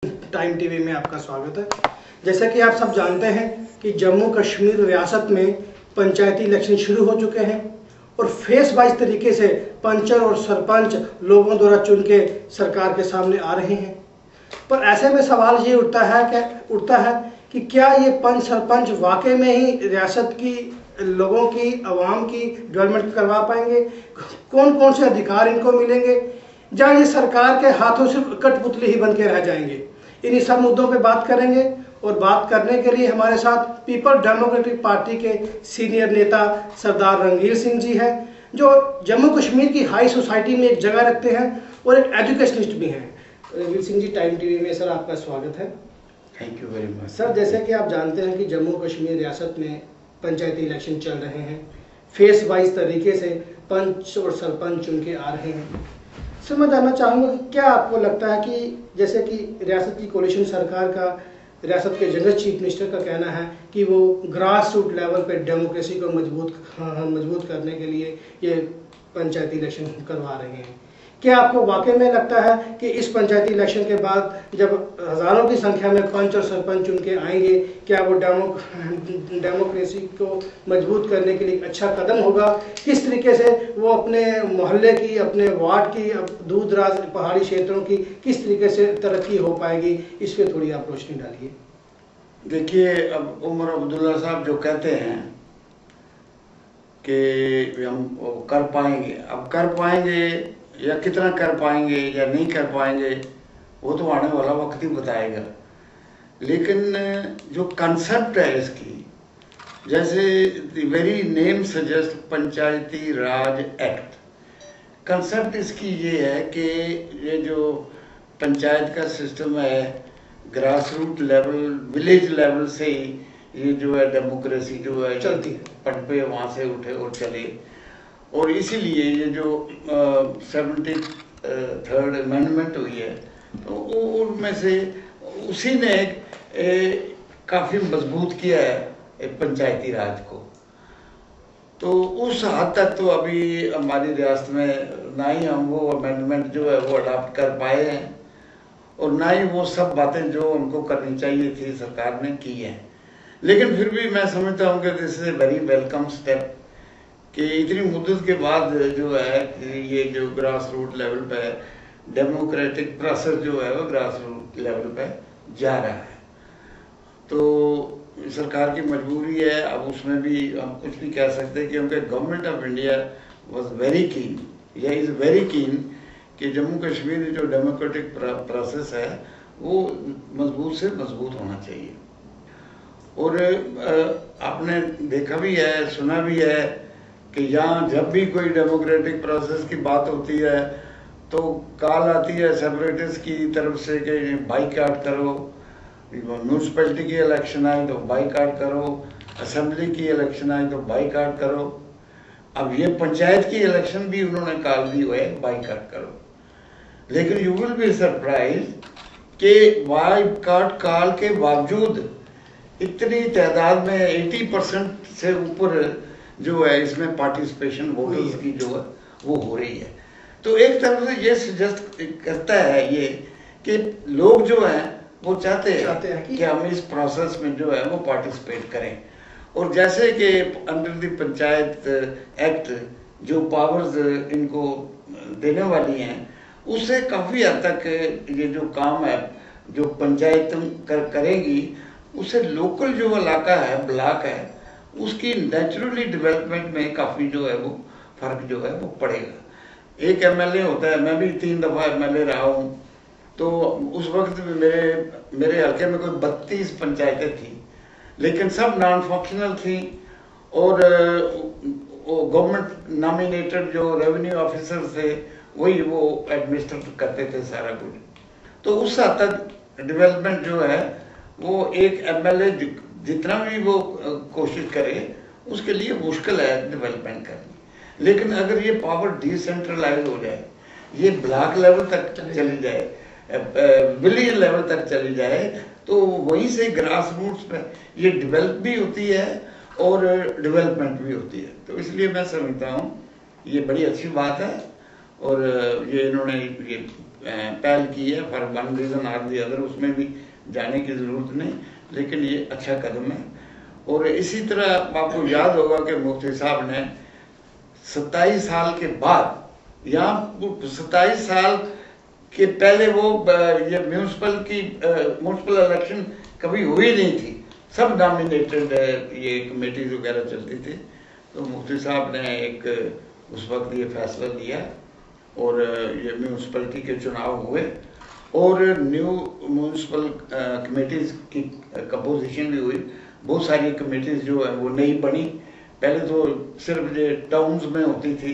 Time TV में आपका स्वागत है। जैसा कि आप सब जानते हैं कि जम्मू कश्मीर रियासत में पंचायती इलेक्शन शुरू हो चुके हैं और फेस वाइज तरीके से पंच और सरपंच लोगों द्वारा चुन के सरकार के सामने आ रहे हैं। पर ऐसे में सवाल ये उठता है कि क्या ये पंच सरपंच वाकई में ही रियासत की लोगों की आवाम की डेवलपमेंट करवा पाएंगे? कौन कौन से अधिकार इनको मिलेंगे, या ये सरकार के हाथों से कठपुतली ही बन के रह जाएंगे? इन्हीं सब मुद्दों पे बात करेंगे और बात करने के लिए हमारे साथ पीपल डेमोक्रेटिक पार्टी के सीनियर नेता सरदार रणवीर सिंह जी हैं, जो जम्मू कश्मीर की हाई सोसाइटी में एक जगह रखते हैं और एक एजुकेशनिस्ट भी हैं। रणवीर सिंह जी, टाइम टीवी में सर आपका स्वागत है। Thank you very much sir, जैसे कि आप जानते हैं कि जम्मू कश्मीर रियासत में पंचायती इलेक्शन चल रहे हैं, फेस वाइज तरीके से पंच और सरपंच चुन के आ रहे हैं। सर, मैं जानना चाहूँगा कि क्या आपको लगता है कि जैसे कि रियासत की कोalition सरकार का, रियासत के जनरल चीफ मिनिस्टर का कहना है कि वो ग्रास रूट लेवल पे डेमोक्रेसी को मजबूत करने के लिए ये पंचायती इलेक्शन करवा रहे हैं, क्या आपको वाकई में लगता है कि इस पंचायती इलेक्शन के बाद जब हज़ारों की संख्या में पंच और सरपंच चुन के आएंगे, क्या वो डेमोक्रेसी को मजबूत करने के लिए एक अच्छा कदम होगा? किस तरीके से वो अपने मोहल्ले की, अपने वार्ड की, दूर दराज पहाड़ी क्षेत्रों की किस तरीके से तरक्की हो पाएगी, इस पर थोड़ी आप रोशनी डालिए। देखिए, अब उमर अब्दुल्ला साहब जो कहते हैं कि हम कर पाएंगे, अब कर पाएंगे या कितना कर पाएंगे या नहीं कर पाएंगे वो तो आने वाला वक्त ही बताएगा। लेकिन जो कंसेप्ट है इसकी, जैसे the very name suggest Panchayati Raj act, concept इसकी ये है कि ये जो पंचायत का सिस्टम है, grass root level, village level से ही ये जो है डेमोक्रेसी जो है चलती है, पटपे वहाँ से उठे और चले। और इसीलिए ये जो 73rd अमेंडमेंट हुई है, तो उनमें से उसी ने काफ़ी मजबूत किया है पंचायती राज को। तो उस हद तक तो अभी हमारी रियासत में ना ही हम वो अमेंडमेंट जो है वो अडॉप्ट कर पाए हैं, और ना ही वो सब बातें जो उनको करनी चाहिए थी सरकार ने की हैं। लेकिन फिर भी मैं समझता हूँ कि this is a very welcome step कि इतनी मुद्दत के बाद जो है ये जो ग्रास रूट लेवल पे डेमोक्रेटिक प्रोसेस जो है वो ग्रास रूट लेवल पे जा रहा है। तो सरकार की मजबूरी है, अब उसमें भी हम कुछ नहीं कह सकते, क्योंकि government of India was very keen, या इज़ वेरी कीन कि जम्मू कश्मीर जो डेमोक्रेटिक प्रोसेस है वो मजबूत से मजबूत होना चाहिए। और आपने देखा भी है, सुना भी है कि यहाँ जब भी कोई डेमोक्रेटिक प्रोसेस की बात होती है तो कॉल आती है सेपरेटिस्ट की तरफ से कि बाईकाट करो, म्यूनसिपैलिटी की इलेक्शन आई तो बाईकाट करो, असेंबली की इलेक्शन आई तो बाईकाट करो। अब ये पंचायत की इलेक्शन भी उन्होंने कॉल दी हुआ है बाईकाट करो। लेकिन यू विल बी सरप्राइज कि बाईकाट कॉल के बावजूद इतनी तादाद में 80% से ऊपर जो है इसमें पार्टिसिपेशन वोटर्स की जो है वो हो रही है। तो एक तरफ से ये सजेस्ट करता है ये कि लोग जो हैं वो चाहते हैं कि हम इस प्रोसेस में जो है वो पार्टिसिपेट करें। और जैसे कि अंडर द पंचायत एक्ट जो पावर्स इनको देने वाली हैं, उससे काफ़ी हद तक ये जो काम है जो पंचायत करेगी, उससे लोकल जो इलाका है, ब्लॉक है, उसकी नेचुरली डेवलपमेंट में काफ़ी जो है वो फर्क जो है वो पड़ेगा। एक एमएलए होता है, मैं भी 3 दफ़ा एमएलए रहा हूँ, तो उस वक्त मेरे हल्के में कोई 32 पंचायतें थी, लेकिन सब नॉन फंक्शनल थी और गवर्नमेंट नॉमिनेटेड जो रेवेन्यू ऑफिसर थे वही वो एडमिनिस्ट्रेट करते थे सारा कुछ। तो उस हद तक डेवलपमेंट जो है वो एक एमएलए जितना भी वो कोशिश करे उसके लिए मुश्किल है डेवलपमेंट करनी। लेकिन अगर ये पावर डिसेंट्रलाइज हो जाए, ये ब्लॉक लेवल तक चली जाए, विलेज लेवल तक चली जाए, तो वहीं से ग्रास रूट्स पे ये डेवलप भी होती है और डेवलपमेंट भी होती है। तो इसलिए मैं समझता हूँ ये बड़ी अच्छी बात है और ये इन्होंने ये पहल की है for one reason or the other, उसमें भी जाने की ज़रूरत नहीं, लेकिन ये अच्छा कदम है। और इसी तरह आपको याद होगा कि मुफ्ती साहब ने 27 साल के बाद, यहाँ 27 साल के पहले वो ये म्यूनसिपल इलेक्शन कभी हुई नहीं थी, सब नॉमिनेटेड ये कमेटीज वगैरह चलती थी। तो मुफ्ती साहब ने एक उस वक्त ये फैसला लिया और ये म्यूनसिपलिटी के चुनाव हुए और न्यू म्यूनसिपल कमेटीज की कंपोजिशन भी हुई। बहुत सारी कमेटीज जो है वो नई बनी। पहले तो सिर्फ ये टाउन्स में होती थी,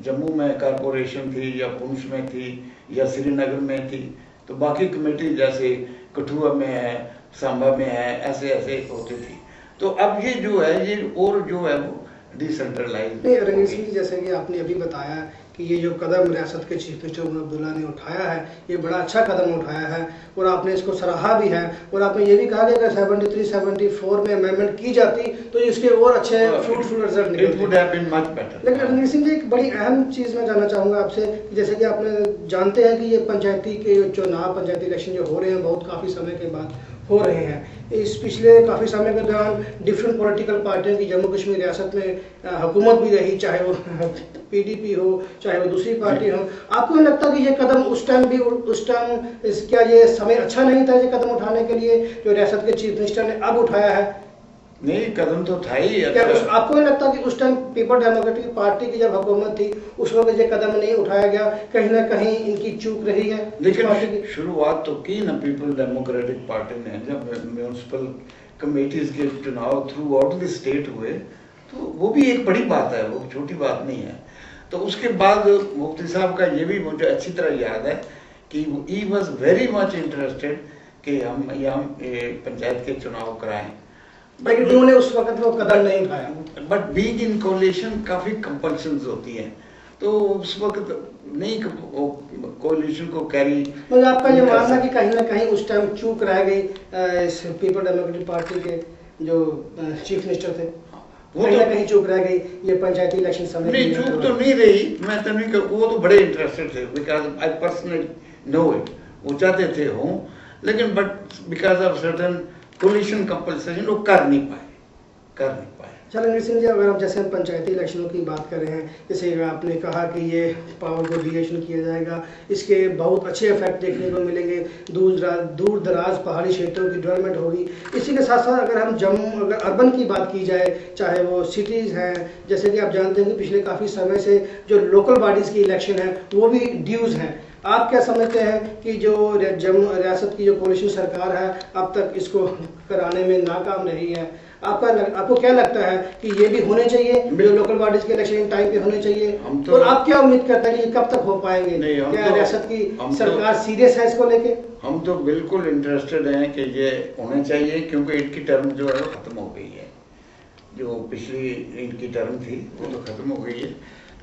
जम्मू में कॉरपोरेशन थी या पुंछ में थी या श्रीनगर में थी, तो बाकी कमेटी जैसे कठुआ में है, सांबा में है, ऐसे ऐसे होती थी। तो अब ये जो है ये और जो है वो डिसेंट्रलाइज। नहीं रणवीर सिंह जी, जैसे कि आपने अभी बताया कि ये जो कदम रियासत के चीफ मिनिस्टर उमर अब्दुल्ला ने उठाया है, ये बड़ा अच्छा कदम उठाया है और आपने इसको सराहा भी है। और आपने ये भी कहा कि अगर 73-74 में अमेंडमेंट की जाती तो इसके और अच्छे फ्रूटफुल रिजल्ट निकलते। लेकिन रणवीर सिंह जी, एक बड़ी अहम चीज़ मैं जानना चाहूँगा आपसे, जैसे कि आपने जानते हैं कि ये पंचायती के चुनाव, पंचायती इलेक्शन जो हो रहे हैं बहुत काफ़ी समय के बाद हो रहे हैं। इस पिछले काफ़ी समय के दौरान डिफरेंट पॉलिटिकल पार्टियों की जम्मू कश्मीर रियासत में हुकूमत भी रही, चाहे वो पीडीपी हो चाहे वो दूसरी पार्टी हो। आपको नहीं लगता कि ये कदम उस टाइम क्या ये समय अच्छा नहीं था ये कदम उठाने के लिए जो रियासत के चीफ मिनिस्टर ने अब उठाया है? नहीं, कदम तो था ही। क्या आपको नहीं लगता कि उस टाइम पीपल डेमोक्रेटिक पार्टी की जब हुकूमत थी उस वक्त ये कदम नहीं उठाया गया, कहीं ना कहीं इनकी चूक रही है? लेकिन शुरुआत तो की ना पीपल डेमोक्रेटिक पार्टी ने, जब म्यूनसिपल कमेटीज के चुनाव थ्रू आउट द स्टेट हुए, तो वो भी एक बड़ी बात है, वो छोटी बात नहीं है। तो उसके बाद मुफ्ती साहब का ये भी मुझे अच्छी तरह याद है कि he was very much interested कि हम पंचायत के चुनाव कराएं, लेकिन उन्होंने उस वक्त वो कदम नहीं उठाया। बट बीइंग इन कोलिशन काफी कंपल्शंस होती हैं, तो उस वक्त नहीं कोलिशन को कैरी। मतलब आपका ये मानना कि कहीं ना कहीं उस टाइम चूक रह गई इस पीपल डेमोक्रेटिक पार्टी के जो चीफ मिनिस्टर थे, वो कहीं ना कहीं चूक रह गई ये पंचायती इलेक्शन समय? नहीं, चूक तो नहीं रही, मैं तो नहीं, वो तो बड़े इंटरेस्टेड थे, because I personally know it, वो चाहते थे हों, लेकिन but because of certain coalition compulsion वो कर नहीं पाए। चलो रणवीर सिंह जी, अगर आप जैसे हम पंचायती इलेक्शनों की बात कर रहे हैं, जैसे आपने कहा कि ये पावर को डिलीगेशन किया जाएगा, इसके बहुत अच्छे इफेक्ट देखने को मिलेंगे, दूर दराज पहाड़ी क्षेत्रों की डेवलपमेंट होगी। इसी के साथ साथ अगर हम अगर अर्बन की बात की जाए, चाहे वो सिटीज़ हैं, जैसे कि आप जानते हैं कि पिछले काफ़ी समय से जो लोकल बॉडीज़ की इलेक्शन है वो भी ड्यूज़ हैं। आप क्या समझते हैं कि जो रियासत की जो कोalition सरकार है अब तक इसको कराने में नाकाम रही है? आपको क्या लगता है कि ये भी होने चाहिए, जो लोकल बॉडीज के इलेक्शन टाइम पे होने चाहिए? और आप क्या उम्मीद करते हैं कि कब तक हो पाएंगे? क्या रियासत की सरकार सीरियस है इसको लेके? हम तो बिल्कुल इंटरेस्टेड हैं कि ये होने चाहिए, क्योंकि इनकी टर्म जो है वो खत्म हो गई है। जो पिछली इनकी टर्म थी वो तो खत्म हो गई है,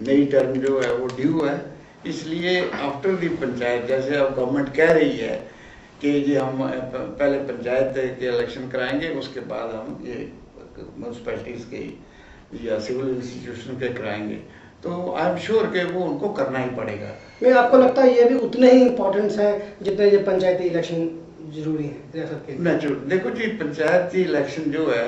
नई टर्म जो है वो ड्यू है। इसलिए आफ्टर दी पंचायत, जैसे अब गवर्नमेंट कह रही है कि ये हम पहले पंचायत के इलेक्शन कराएंगे, उसके बाद हम ये म्यूनसिपैलिटीज़ के या सिविल इंस्टीट्यूशन के कराएंगे, तो आई एम श्योर कि वो उनको करना ही पड़ेगा। मैं आपको लगता है ये भी उतने ही इम्पोर्टेंस है जितने ये पंचायती इलेक्शन जरूरी है रियासत के? नेचुरल, देखो जी, पंचायती इलेक्शन जो है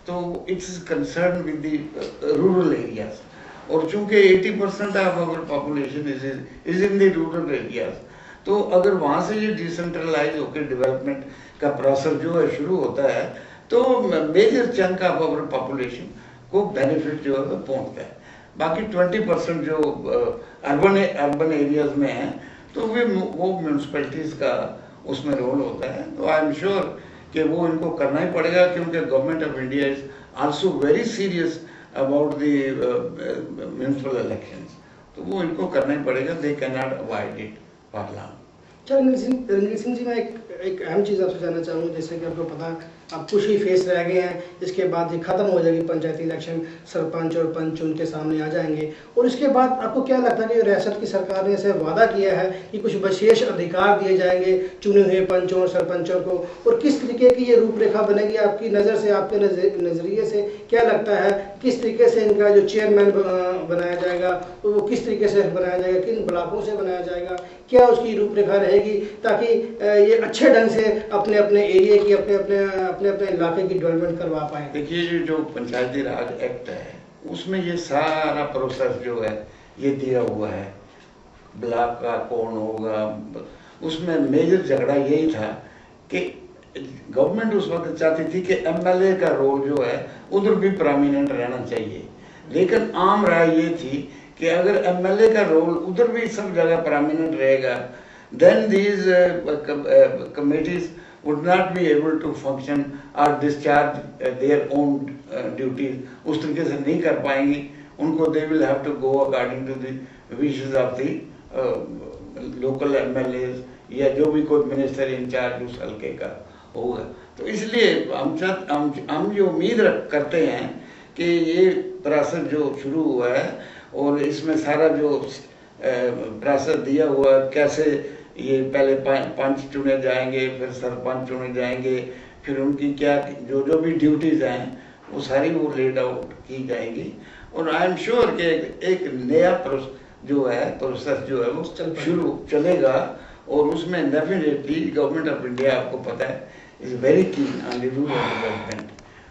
तो it's concern with the rural areas, और चूंकि 80% of our population is in the rural areas, तो अगर वहाँ से ये डिसेंट्रलाइज होकर डेवलपमेंट का प्रोसेस जो है शुरू होता है, तो major chunk of our population को बेनिफिट जो है वो पहुँचता है। बाकी 20% जो अर्बन एरियाज में हैं, तो वो म्यूनसिपैलिटीज़ का उसमें रोल होता है। तो आई एम श्योर कि वो इनको करना ही पड़ेगा, क्योंकि government of India is also very serious about the municipal elections, तो वो इनको करना ही पड़ेगा, they can not avoid it for long. Ranvir Singh ji, मैं एक एक अहम चीज़ आपसे जानना चाहूँगा, जैसे कि आपको पता अब कुछ ही फेस रह गए हैं, इसके बाद ये ख़त्म हो जाएगी पंचायती इलेक्शन, सरपंच और पंच उनके सामने आ जाएंगे, और इसके बाद आपको क्या लगता है कि रियासत की सरकार ने ऐसे वादा किया है कि कुछ विशेष अधिकार दिए जाएंगे चुने हुए पंचों और सरपंचों को, और किस तरीके की ये रूपरेखा बनेगी आपकी नज़र से, आपके नज़रिए से क्या लगता है, किस तरीके से इनका जो चेयरमैन बनाया जाएगा तो वो किस तरीके से बनाया जाएगा, किन ब्लॉकों से बनाया जाएगा, क्या उसकी रूपरेखा रहेगी, ताकि ये अच्छे ढंग से अपने अपने एरिया की अपने अपने इलाके की डेवलपमेंट करवा पाए। देखिए, जो पंचायती राज एक्ट है उसमें ये सारा प्रोसेस जो है ये दिया हुआ है, ब्लॉक का कौन होगा। उसमें मेजर झगड़ा यही था कि गवर्नमेंट उस वक्त चाहती थी कि एमएलए का रोल जो है उधर भी प्रोमिनेंट रहना चाहिए, लेकिन आम राय ये थी कि अगर एमएलए का रोल उधर भी सब जगह प्रोमिनेंट रहेगा, then these committees would not be able to function or discharge their own duties. उस तरीके से नहीं कर पाएंगी उनको, they will have to go according to the wishes of the local MLAs या जो भी कोई मिनिस्टर इंचार्ज उस हल्के का होगा। तो इसलिए हम जो उम्मीद करते हैं कि ये प्रोसेस जो शुरू हुआ है और इसमें सारा जो प्रोसेस दिया हुआ है, कैसे ये पहले पंच चुने जाएंगे, फिर सरपंच चुने जाएंगे, फिर उनकी क्या जो भी ड्यूटीज हैं वो सारी वो लेड आउट की जाएंगी, और आई एम श्योर कि एक नया प्रोसेस जो है वो शुरू चलेगा, और उसमें डेफिनेटली गवर्नमेंट ऑफ इंडिया, आपको पता है, is very keen on the rural development.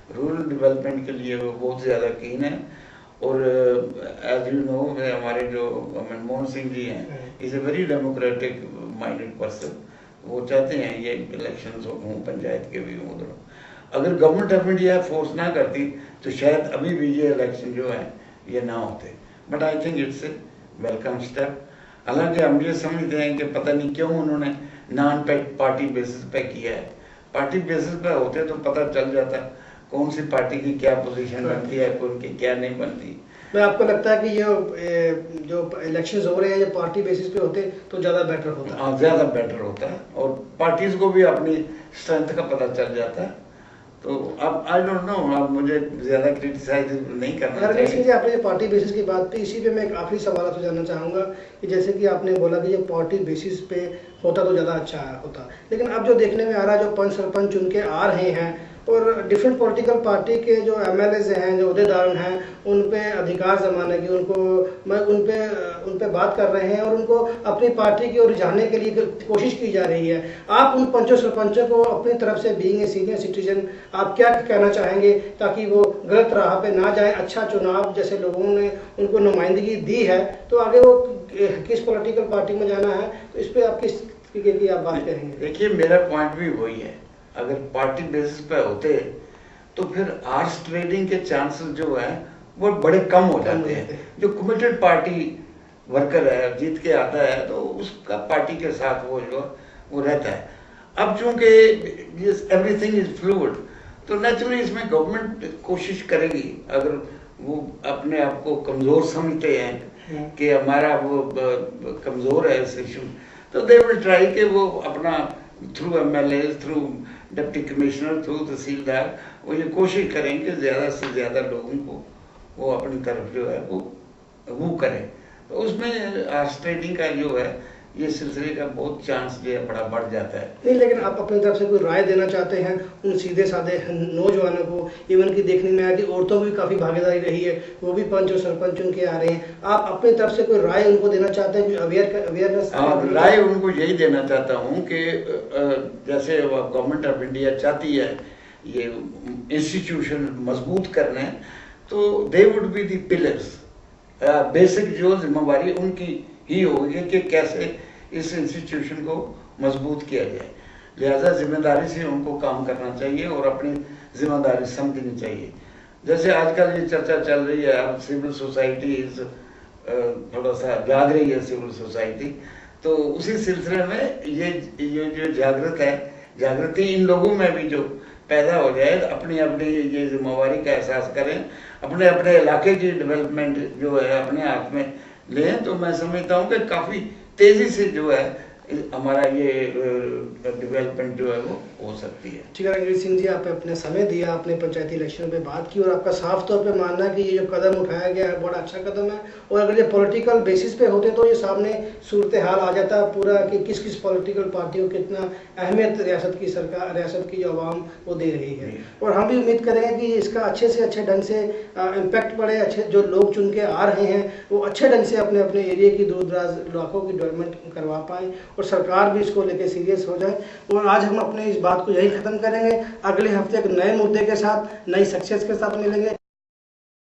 Rural development के लिए वो बहुत ज़्यादा कीन है, और एज यू नो हमारे जो मनमोहन सिंह जी हैं, is a very democratic minded person. वो चाहते हैं ये इलेक्शंस हों, पंचायत के भी हों। अगर गवर्नमेंट ऑफ इंडिया फोर्स ना करती तो शायद अभी भी ये इलेक्शन जो है ये ना होते, but I think it's a welcome step. हालांकि हम ये समझते हैं कि पता नहीं क्यों उन्होंने नॉन पार्टी बेसिस पे किया है। पार्टी बेसिस पे होते तो पता चल जाता कौन सी पार्टी की क्या पोजीशन बनती है, कौन की क्या नहीं बनती। मैं आपको लगता है कि ये जो इलेक्शंस हो रहे हैं ये पार्टी बेसिस पे होते तो ज़्यादा बेटर होता है? हाँ, ज़्यादा बेटर होता है, और पार्टीज को भी अपनी स्ट्रेंथ का पता चल जाता है। तो अब आई डोंट नो, अब मुझे ज़्यादा क्रिटिसाइज नहीं करना चाहिए। आपने पार्टी बेसिस की बात की, इसी पे मैं एक आखिरी सवाल आपसे जानना चाहूँगा कि जैसे कि आपने बोला कि ये पार्टी बेसिस पे होता तो ज़्यादा अच्छा होता, लेकिन अब जो देखने में आ रहा है, जो पंच सरपंच उनके आ रहे हैं और डिफरेंट पॉलिटिकल पार्टी के जो एमएलए हैं, जो अहदेदार हैं, उन पे अधिकार जमाने की उन पे बात कर रहे हैं और उनको अपनी पार्टी की ओर रिझाने के लिए कोशिश की जा रही है। आप उन पंचों सरपंचों को अपनी तरफ से बीइंग ए सीनियर सिटीजन आप क्या कहना चाहेंगे ताकि वो गलत राह पे ना जाए? अच्छा चुनाव जैसे लोगों ने उनको नुमाइंदगी दी है तो आगे वो किस पॉलिटिकल पार्टी में जाना है, तो इस पर आप किस तरीके की आप बात करेंगे? देखिए, मेरा पॉइंट भी वही है, अगर पार्टी बेसिस पे होते तो फिर आर्स ट्रेडिंग के चांसेस जो है वो बड़े कम हो जाते हैं। जो कमिटेड पार्टी वर्कर है, जीत के आता है तो उसका पार्टी के साथ वो रहता है। अब चूंकि एवरीथिंग इज फ्लूइड, तो नेचुरली इसमें गवर्नमेंट कोशिश करेगी, अगर वो अपने आप को कमज़ोर समझते हैं कि हमारा वो कमज़ोर है इस इशू, तो दे विल ट्राई कि वो अपना through MLA, through deputy commissioner, through tehsildar वो ये कोशिश करेंगे ज़्यादा से ज़्यादा लोगों को वो अपनी तरफ जो है वो करें। तो उसमें आर्स ट्रेडिंग का जो है ये सिलसिले का बहुत चांस जो है बड़ा बढ़ जाता है। नहीं, लेकिन आप अपनी तरफ से कोई राय देना चाहते हैं उन सीधे साधे नौजवानों को? इवन की देखने में आया कि औरतों की भी काफ़ी भागीदारी रही है, वो भी पंच और सरपंच उनके आ रहे हैं। आप अपनी तरफ से कोई राय उनको देना चाहते हैं, अवेयरनेस? राय उनको यही देना चाहता हूँ कि जैसे गवर्नमेंट ऑफ इंडिया चाहती है ये इंस्टीट्यूशन मजबूत करने, तो they would be the pillars. Basic जो जिम्मेवारी उनकी ही होगी कि कैसे इस इंस्टीट्यूशन को मजबूत किया जाए। लिहाजा जिम्मेदारी से उनको काम करना चाहिए और अपनी जिम्मेदारी समझनी चाहिए। जैसे आजकल ये चर्चा चल रही है, अब सिविल सोसाइटी थोड़ा सा जाग रही है, सिविल सोसाइटी, तो उसी सिलसिले में ये जो जागृति इन लोगों में भी जो पैदा हो जाए, अपनी अपनी ये जिम्मेवारी का एहसास करें, अपने अपने इलाके की डेवलपमेंट जो है अपने हाथ में लें, तो मैं समझता हूँ कि काफ़ी तेज़ी से जो है हमारा ये डेवलपमेंट जो है वो हो सकती है। ठीक है रणजीत सिंह जी, आपने अपने समय दिया, आपने पंचायती इलेक्शन पे बात की और आपका साफ तौर पे मानना है कि ये जो कदम उठाया गया है बड़ा अच्छा कदम है, और अगर ये पॉलिटिकल बेसिस पे होते तो ये सामने सूरत हाल आ जाता पूरा कि किस किस पॉलिटिकल पार्टी को कितना अहमियत रियासत की सरकार, रियासत की जो आवाम वो दे रही है। और हम भी उम्मीद करेंगे कि इसका अच्छे से अच्छे ढंग से इम्पैक्ट पड़े, अच्छे जो लोग चुन के आ रहे हैं वो अच्छे ढंग से अपने अपने एरिया की दूर दराज इलाकों की डेवलपमेंट करवा पाएँ और सरकार भी इसको लेकर सीरियस हो जाए। और आज हम अपने इस बात को यही ख़त्म करेंगे, अगले हफ्ते एक नए मुद्दे के साथ, नई सक्सेस के साथ मिलेंगे।